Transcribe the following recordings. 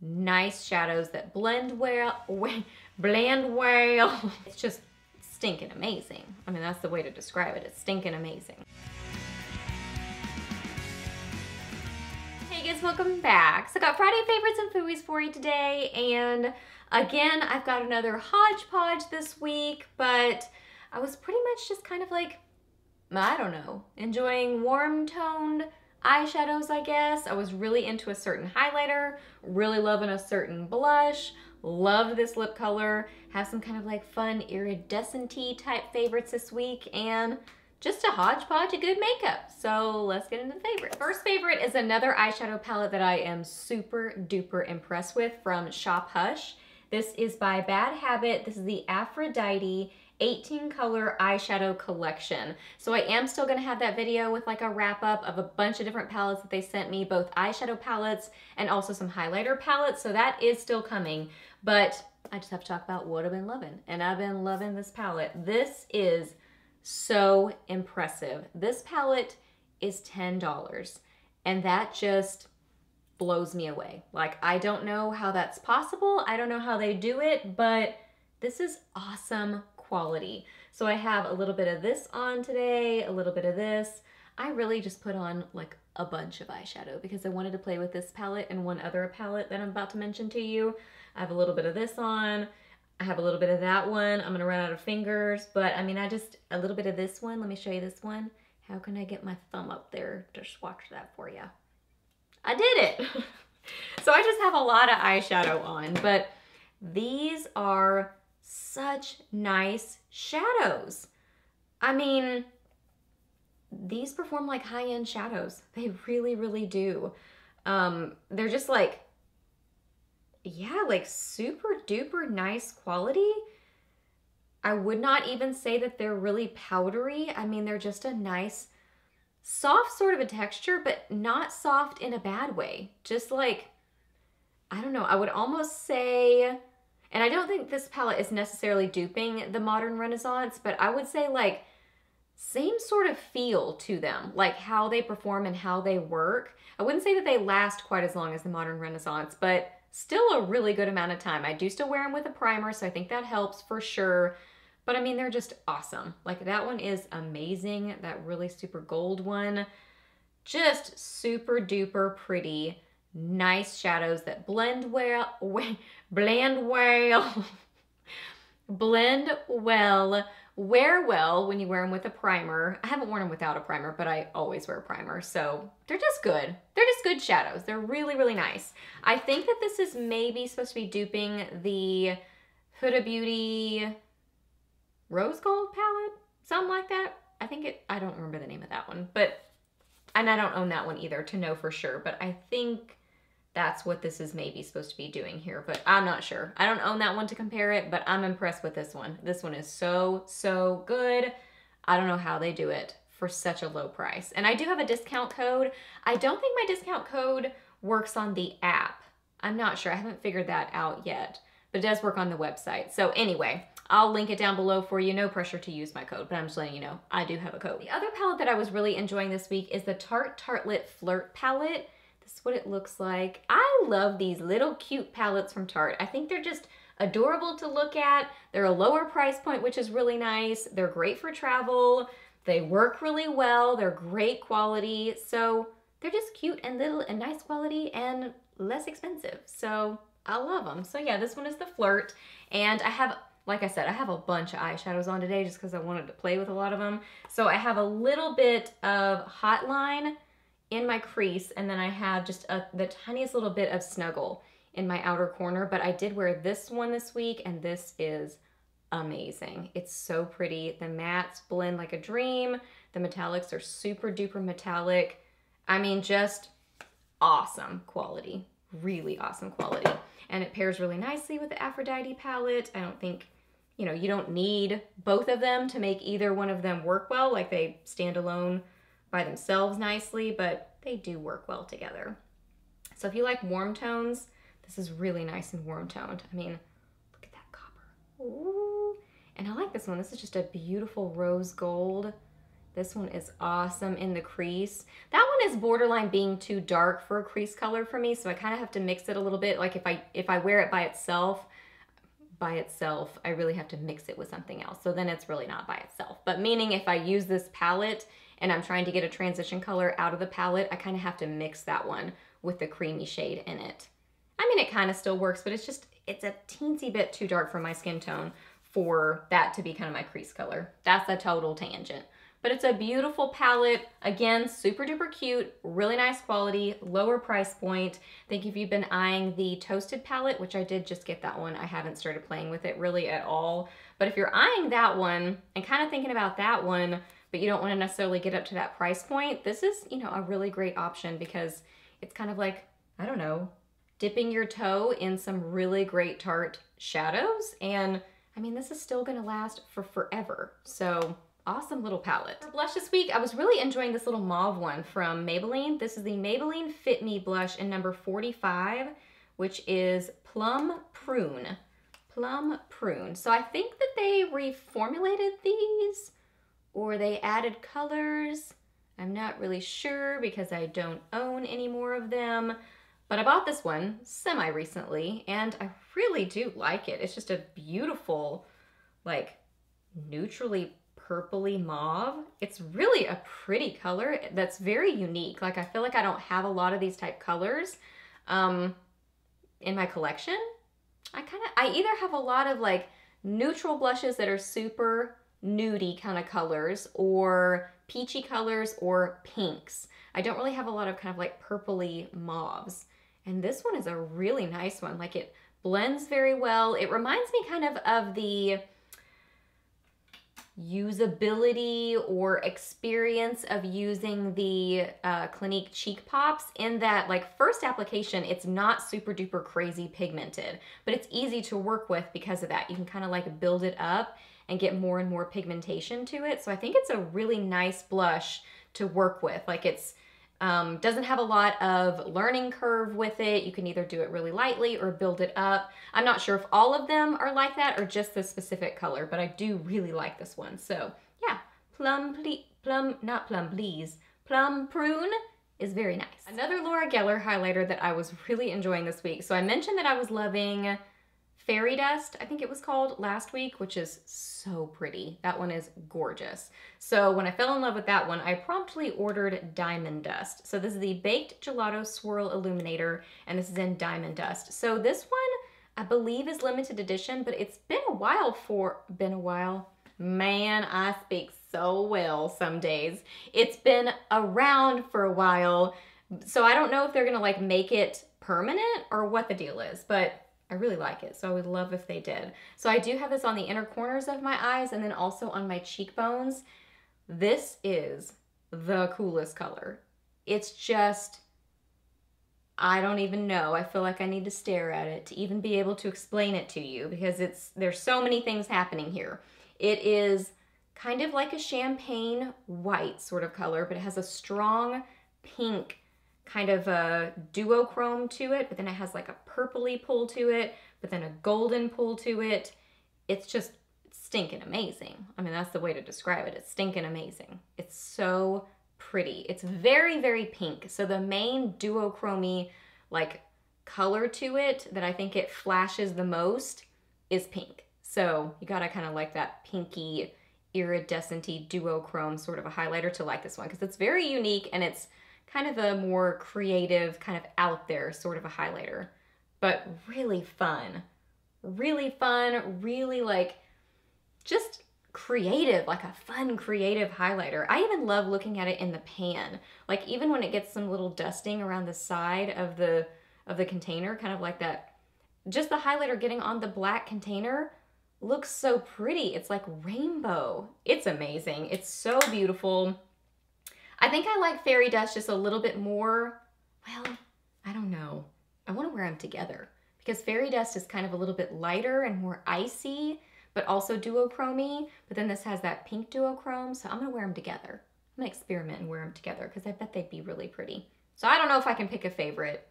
nice shadows that blend well, blend well. It's just stinking amazing. I mean, that's the way to describe it. It's stinking amazing. Hey guys, welcome back. So I got Friday favorites and Fooeys for you today, and again, I've got another hodgepodge this week, but I was pretty much just kind of like, I don't know, enjoying warm toned eyeshadows, I guess. I was really into a certain highlighter, really loving a certain blush, loved this lip color, have some kind of like fun iridescent-y type favorites this week, and just a hodgepodge of good makeup. So let's get into the favorites. First favorite is another eyeshadow palette that I am super duper impressed with from Shop Hush. This is by Bad Habit. This is the Aphrodite 18 color eyeshadow collection. So I am still gonna have that video with like a wrap up of a bunch of different palettes that they sent me, both eyeshadow palettes and also some highlighter palettes. So that is still coming, but I just have to talk about what I've been loving. And I've been loving this palette. This is so impressive. This palette is $10 and that just blows me away. Like, I don't know how that's possible. I don't know how they do it, but this is awesome quality. So I have a little bit of this on today, a little bit of this. I really just put on like a bunch of eyeshadow because I wanted to play with this palette and one other palette that I'm about to mention to you. I have a little bit of this on. I have a little bit of that one. I'm gonna run out of fingers, but I mean, a little bit of this one. Let me show you this one. How can I get my thumb up there to swatch that for you? I did it. So I just have a lot of eyeshadow on, but these are such nice shadows. I mean, these perform like high-end shadows. They really, really do. They're just like, yeah, like super duper nice quality. I would not even say that they're really powdery. I mean, they're just a nice, soft sort of a texture, but not soft in a bad way. Just like, I don't know, I would almost say, and I don't think this palette is necessarily duping the Modern Renaissance, but I would say like same sort of feel to them, like how they perform and how they work. I wouldn't say that they last quite as long as the Modern Renaissance, but still a really good amount of time. I do still wear them with a primer, so I think that helps for sure. But I mean, they're just awesome. Like that one is amazing. That really super gold one, just super duper pretty. Nice shadows that blend well, blend well, blend well, wear well when you wear them with a primer. I haven't worn them without a primer, but I always wear a primer, so they're just good. They're just good shadows. They're really, really nice. I think that this is maybe supposed to be duping the Huda Beauty Rose Gold palette, something like that. I don't remember the name of that one, and I don't own that one either to know for sure, but I think that's what this is maybe supposed to be doing here, but I'm not sure. I don't own that one to compare it, but I'm impressed with this one. This one is so, so good. I don't know how they do it for such a low price. And I do have a discount code. I don't think my discount code works on the app. I'm not sure. I haven't figured that out yet, but it does work on the website. So anyway, I'll link it down below for you. No pressure to use my code, but I'm just letting you know I do have a code. The other palette that I was really enjoying this week is the Tarte Tartelette Flirt palette. This is what it looks like. I love these little cute palettes from Tarte. I think they're just adorable to look at. They're a lower price point, which is really nice. They're great for travel. They work really well. They're great quality. So they're just cute and little and nice quality and less expensive. So I love them. So yeah, this one is the Flirt. And I have, like I said, I have a bunch of eyeshadows on today just because I wanted to play with a lot of them. So I have a little bit of Hotline in my crease, and then I have just the tiniest little bit of Snuggle in my outer corner, but I did wear this one this week, and this is amazing. It's so pretty. The mattes blend like a dream. The metallics are super duper metallic. I mean, just awesome quality. Really awesome quality. And it pairs really nicely with the Aphrodite palette. I don't think, you know, you don't need both of them to make either one of them work well. Like they stand alone by themselves nicely, but they do work well together. So if you like warm tones, this is really nice and warm toned. I mean, look at that copper. Ooh. And I like this one. This is just a beautiful rose gold This one is awesome in the crease. That one is borderline being too dark for a crease color for me, so I kind of have to mix it a little bit. Like if I wear it by itself, I really have to mix it with something else. So then it's really not by itself. But meaning if I use this palette and I'm trying to get a transition color out of the palette, I kind of have to mix that one with the creamy shade in it. I mean, it kind of still works, but it's a teensy bit too dark for my skin tone for that to be kind of my crease color. That's a total tangent. But it's a beautiful palette. Again, super duper cute, really nice quality, lower price point. I think if you've been eyeing the Toasted palette, which I did just get that one, I haven't started playing with it really at all. But if you're eyeing that one and kind of thinking about that one, but you don't want to necessarily get up to that price point, this is, you know, a really great option because it's kind of like, I don't know, dipping your toe in some really great Tarte shadows. And I mean, this is still gonna last for forever. So awesome little palette. For blush this week, I was really enjoying this little mauve one from Maybelline. This is the Maybelline Fit Me blush in number 45, which is Plum Prune. Plum Prune. So I think that they reformulated these or they added colors. I'm not really sure because I don't own any more of them. But I bought this one semi-recently, and I really do like it. It's just a beautiful, like, neutrally purpley mauve. It's really a pretty color that's very unique. Like, I feel like I don't have a lot of these type colors in my collection. I either have a lot of, like, neutral blushes that are super nudie kind of colors, or peachy colors, or pinks. I don't really have a lot of kind of, like, purpley mauves. And this one is a really nice one. Like, it blends very well. It reminds me kind of the usability or experience of using the Clinique Cheek Pops, in that, like, first application, it's not super duper crazy pigmented, but it's easy to work with because of that. You can kind of like build it up and get more and more pigmentation to it. So I think it's a really nice blush to work with. Like, it's doesn't have a lot of learning curve with it. You can either do it really lightly or build it up. I'm not sure if all of them are like that or just this specific color, but I do really like this one. So yeah, Plum Prune is very nice. Another Laura Geller highlighter that I was really enjoying this week. So I mentioned that I was loving Fairy Dust, I think it was called, last week, which is so pretty. That one is gorgeous. So when I fell in love with that one, I promptly ordered Diamond Dust. So this is the Baked Gelato Swirl Illuminator, and this is in Diamond Dust. So this one, I believe, is limited edition, but it's been a while. Man, I speak so well some days. It's been around for a while, so I don't know if they're gonna like make it permanent or what the deal is, but I really like it, so I would love if they did. So I do have this on the inner corners of my eyes and then also on my cheekbones. This is the coolest color. It's just, I don't even know. I feel like I need to stare at it to even be able to explain it to you, because there's so many things happening here. It is kind of like a champagne white sort of color, but it has a strong pink kind of a duochrome to it, but then it has like a purpley pull to it, but then a golden pull to it. It's just stinking amazing. I mean, that's the way to describe it. It's stinking amazing. It's so pretty. It's very, very pink. So the main duochromy like color to it that I think it flashes the most is pink. So you gotta kind of like that pinky, iridescent-y duochrome sort of a highlighter to like this one, because it's very unique and it's kind of a more creative, kind of out there sort of a highlighter, but really fun, really like just creative, like a fun, creative highlighter. I even love looking at it in the pan. Like even when it gets some little dusting around the side of the container, kind of like that, just the highlighter getting on the black container looks so pretty. It's like rainbow. It's amazing. It's so beautiful. I think I like Fairy Dust just a little bit more. Well, I don't know. I want to wear them together because Fairy Dust is kind of a little bit lighter and more icy, but also duochromy. But then this has that pink duochrome, so I'm going to wear them together. I'm going to experiment and wear them together because I bet they'd be really pretty. So I don't know if I can pick a favorite.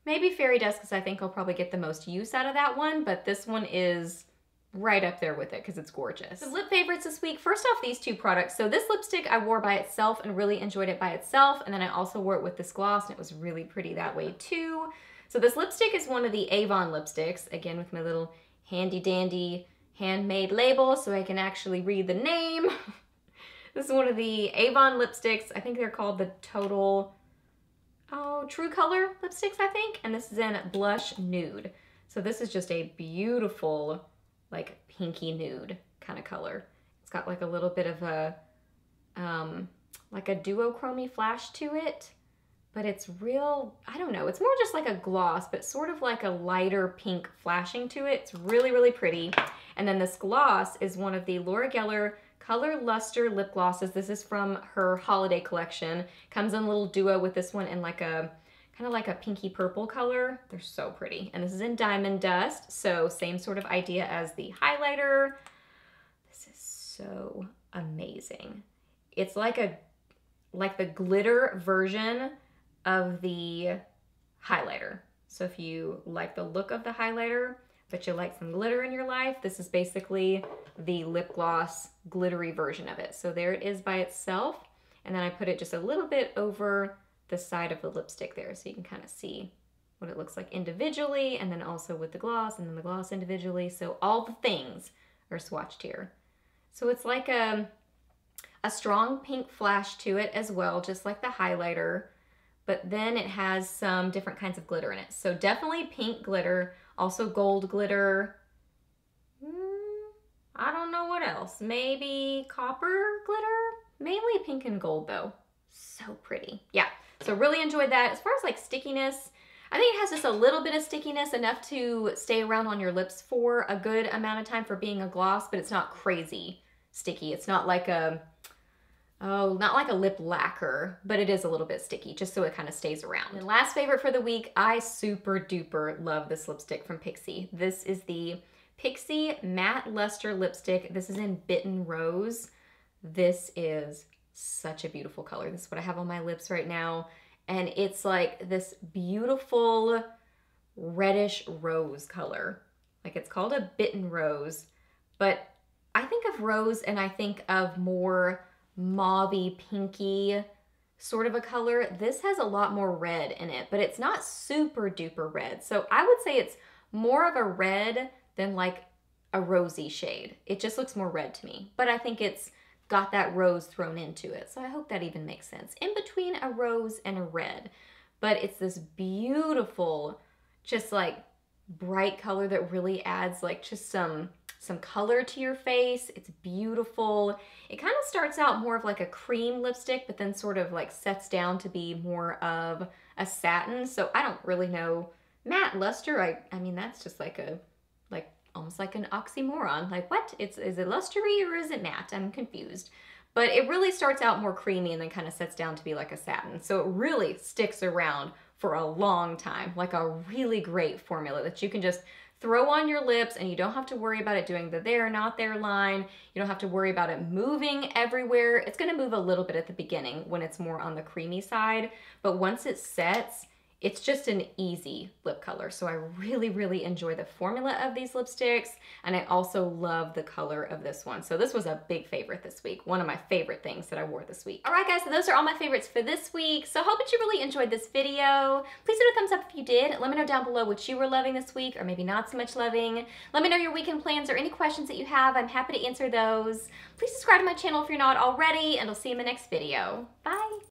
Maybe Fairy Dust because I think I'll probably get the most use out of that one, but this one is right up there with it because it's gorgeous. So lip favorites this week. First off, these two products. So this lipstick I wore by itself and really enjoyed it by itself. And then I also wore it with this gloss and it was really pretty that way too. So this lipstick is one of the Avon lipsticks. Again, with my little handy dandy handmade label so I can actually read the name. This is one of the Avon lipsticks. I think they're called the Total, True Color lipsticks, I think. And this is in Blush Nude. So this is just a beautiful, like pinky nude kind of color. It's got like a little bit of a, like a duochrome flash to it, but it's real, I don't know, it's more just like a gloss, but sort of like a lighter pink flashing to it. It's really, really pretty. And then this gloss is one of the Laura Geller Color Luster lip glosses. This is from her holiday collection. Comes in a little duo with this one in like a, kind of like a pinky purple color. They're so pretty. And this is in Diamond Dust, so same sort of idea as the highlighter. This is so amazing. It's like the glitter version of the highlighter. So if you like the look of the highlighter, but you like some glitter in your life, this is basically the lip gloss glittery version of it. So there it is by itself. And then I put it just a little bit over the side of the lipstick there so you can kind of see what it looks like individually and then also with the gloss and then the gloss individually. So all the things are swatched here. So it's like a strong pink flash to it as well, just like the highlighter, but then it has some different kinds of glitter in it. So definitely pink glitter, also gold glitter. I don't know what else. Maybe copper glitter? Mainly pink and gold though. So pretty. Yeah. So really enjoyed that. As far as like stickiness, I think it has just a little bit of stickiness, enough to stay around on your lips for a good amount of time for being a gloss, but it's not crazy sticky. It's not like a, not like a lip lacquer, but it is a little bit sticky, just so it kind of stays around. And last favorite for the week, I super duper love this lipstick from Pixi. This is the Pixi Matte Luster Lipstick. This is in Bitten Rose. This is such a beautiful color. This is what I have on my lips right now. And it's like this beautiful reddish rose color. Like it's called a Bitten Rose, but I think of rose and I think of more mauvey, pinky sort of a color. This has a lot more red in it, but it's not super duper red. So I would say it's more of a red than like a rosy shade. It just looks more red to me, but I think it's got that rose thrown into it. So I hope that even makes sense. In between a rose and a red, but it's this beautiful, just like bright color that really adds like just some color to your face. It's beautiful. It kind of starts out more of like a cream lipstick, but then sort of like sets down to be more of a satin. So I don't really know. Matte luster, I mean, that's just like a, almost like an oxymoron. Like what? Is it lustery or is it matte? I'm confused. But it really starts out more creamy and then kind of sets down to be like a satin. So it really sticks around for a long time. Like a really great formula that you can just throw on your lips and you don't have to worry about it doing the there, not there line. You don't have to worry about it moving everywhere. It's gonna move a little bit at the beginning when it's more on the creamy side, but once it sets, it's just an easy lip color. So I really, really enjoy the formula of these lipsticks. And I also love the color of this one. So this was a big favorite this week. One of my favorite things that I wore this week. All right, guys, so those are all my favorites for this week. So I hope that you really enjoyed this video. Please hit a thumbs up if you did. Let me know down below what you were loving this week or maybe not so much loving. Let me know your weekend plans or any questions that you have. I'm happy to answer those. Please subscribe to my channel if you're not already, and I'll see you in the next video. Bye.